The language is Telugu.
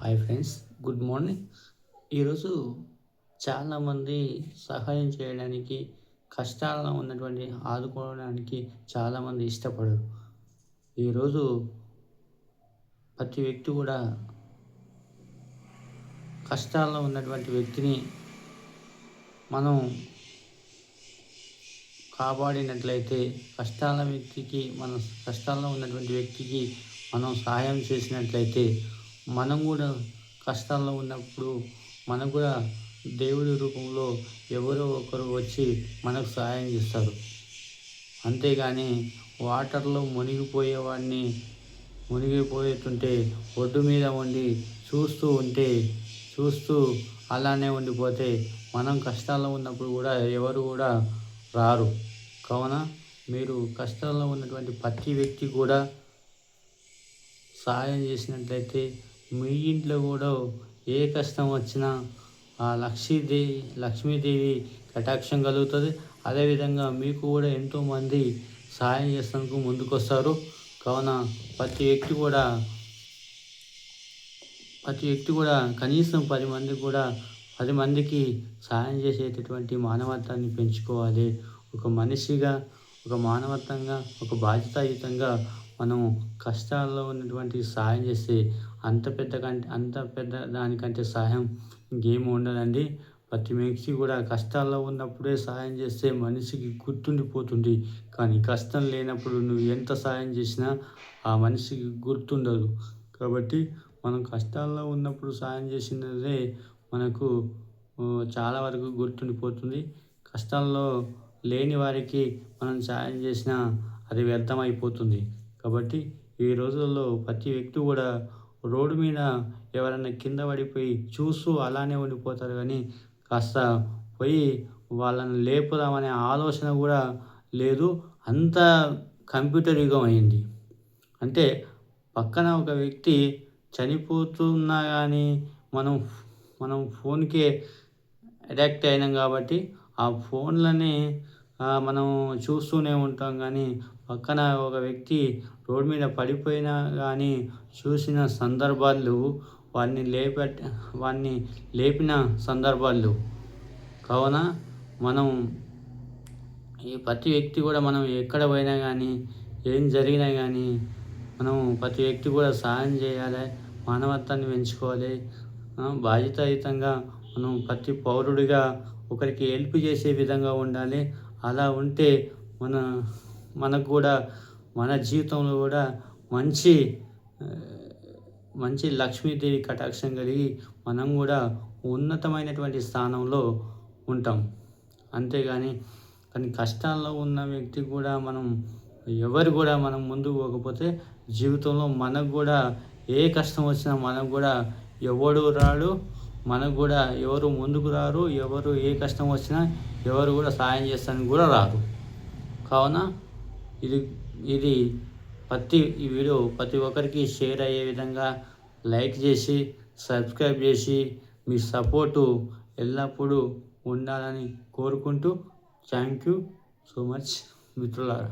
Hi friends, good morning. ఈరోజు చాలామంది సహాయం చేయడానికి, కష్టాల్లో ఉన్నటువంటి ఆదుకోవడానికి చాలామంది ఇష్టపడరు. ఈరోజు ప్రతి వ్యక్తి కూడా కష్టాల్లో ఉన్నటువంటి వ్యక్తిని మనం కాపాడినట్లయితే, కష్టాల్లో ఉన్నటువంటి వ్యక్తికి మనం సహాయం చేసినట్లయితే, మనం కూడా కష్టాల్లో ఉన్నప్పుడు మనకు కూడా దేవుడి రూపంలో ఎవరో ఒకరు వచ్చి మనకు సహాయం చేస్తారు. అంతేగాని వాటర్లో మునిగిపోతుంటే ఒడ్డు మీద ఉండి చూస్తూ అలానే ఉండిపోతే మనం కష్టాల్లో ఉన్నప్పుడు కూడా ఎవరు కూడా రారు. కావున మీరు కష్టాల్లో ఉన్నటువంటి ప్రతి వ్యక్తి కూడా సహాయం చేసినట్లయితే మీ ఇంట్లో కూడా ఏ కష్టం వచ్చినా ఆ లక్ష్మీదేవి కటాక్షం కలుగుతుంది. అదేవిధంగా మీకు కూడా ఎంతోమంది సహాయం చేసేందుకు ముందుకొస్తారు. కావున ప్రతి వ్యక్తి కూడా కనీసం 10 మందికి సహాయం చేసేటటువంటి మానవత్వాన్ని పెంచుకోవాలి. ఒక మనిషిగా, ఒక మానవత్వంగా, ఒక బాధ్యతాయుతంగా మనం కష్టాల్లో ఉన్నటువంటి సహాయం చేస్తే అంత పెద్ద దానికంటే సహాయం ఇంకేమి ఉండదండి. ప్రతి మనిషి కూడా కష్టాల్లో ఉన్నప్పుడే సహాయం చేస్తే మనిషికి గుర్తుండిపోతుంది. కానీ కష్టం లేనప్పుడు నువ్వు ఎంత సహాయం చేసినా ఆ మనిషికి గుర్తుండదు. కాబట్టి మనం కష్టాల్లో ఉన్నప్పుడు సహాయం చేసినదే మనకు చాలా వరకు గుర్తుండిపోతుంది. కష్టాల్లో లేని వారికి మనం సహాయం చేసినా అది వ్యర్థమైపోతుంది. కాబట్టి ఈ రోజుల్లో ప్రతి వ్యక్తి కూడా రోడ్డు మీద ఎవరైనా కింద పడిపోయి చూస్తూ అలానే ఉండిపోతారు. కానీ కాస్త పోయి వాళ్ళని లేపుదామనే ఆలోచన కూడా లేదు. అంత కంప్యూటర్ యుగం అయింది. అంటే పక్కన ఒక వ్యక్తి చనిపోతున్నా కానీ మనం ఫోన్కే అడిక్ట్ అయినాం. కాబట్టి ఆ ఫోన్లని మనం చూస్తూనే ఉంటాం. కానీ పక్కన ఒక వ్యక్తి రోడ్డు మీద పడిపోయినా కానీ చూసిన సందర్భాలు, వాడిని లేపిన సందర్భాలు. కావున మనం ఈ ప్రతి వ్యక్తి కూడా మనం ఎక్కడ పోయినా కానీ, ఏం జరిగినా కానీ మనం ప్రతి వ్యక్తి కూడా సహాయం చేయాలి, మానవత్వాన్ని పెంచుకోవాలి. బాధ్యతాయుతంగా మనం ప్రతి పౌరుడిగా ఒకరికి హెల్ప్ చేసే విధంగా ఉండాలి. అలా ఉంటే మనకు కూడా మన జీవితంలో కూడా మంచి లక్ష్మీదేవి కటాక్షం కలిగి మనం కూడా ఉన్నతమైనటువంటి స్థానంలో ఉంటాం. అంతేగాని కష్టాల్లో ఉన్న వ్యక్తి కూడా ఎవరు కూడా మనం ముందుకు పోకపోతే జీవితంలో మనకు కూడా ఏ కష్టం వచ్చినా మనకు కూడా ఎవడు రాడు, మనకు కూడా ఎవరు ముందుకు రారు. ఎవరు ఏ కష్టం వచ్చినా ఎవరు కూడా సాయం చేస్తానికి కూడా రారు. కావున ఇది ఈ వీడియో ప్రతి ఒక్కరికి షేర్ అయ్యే విధంగా లైక్ చేసి, సబ్స్క్రైబ్ చేసి, మీ సపోర్టు ఎల్లప్పుడూ ఉండాలని కోరుకుంటూ థ్యాంక్ యూ సో మచ్ మిత్రులారా.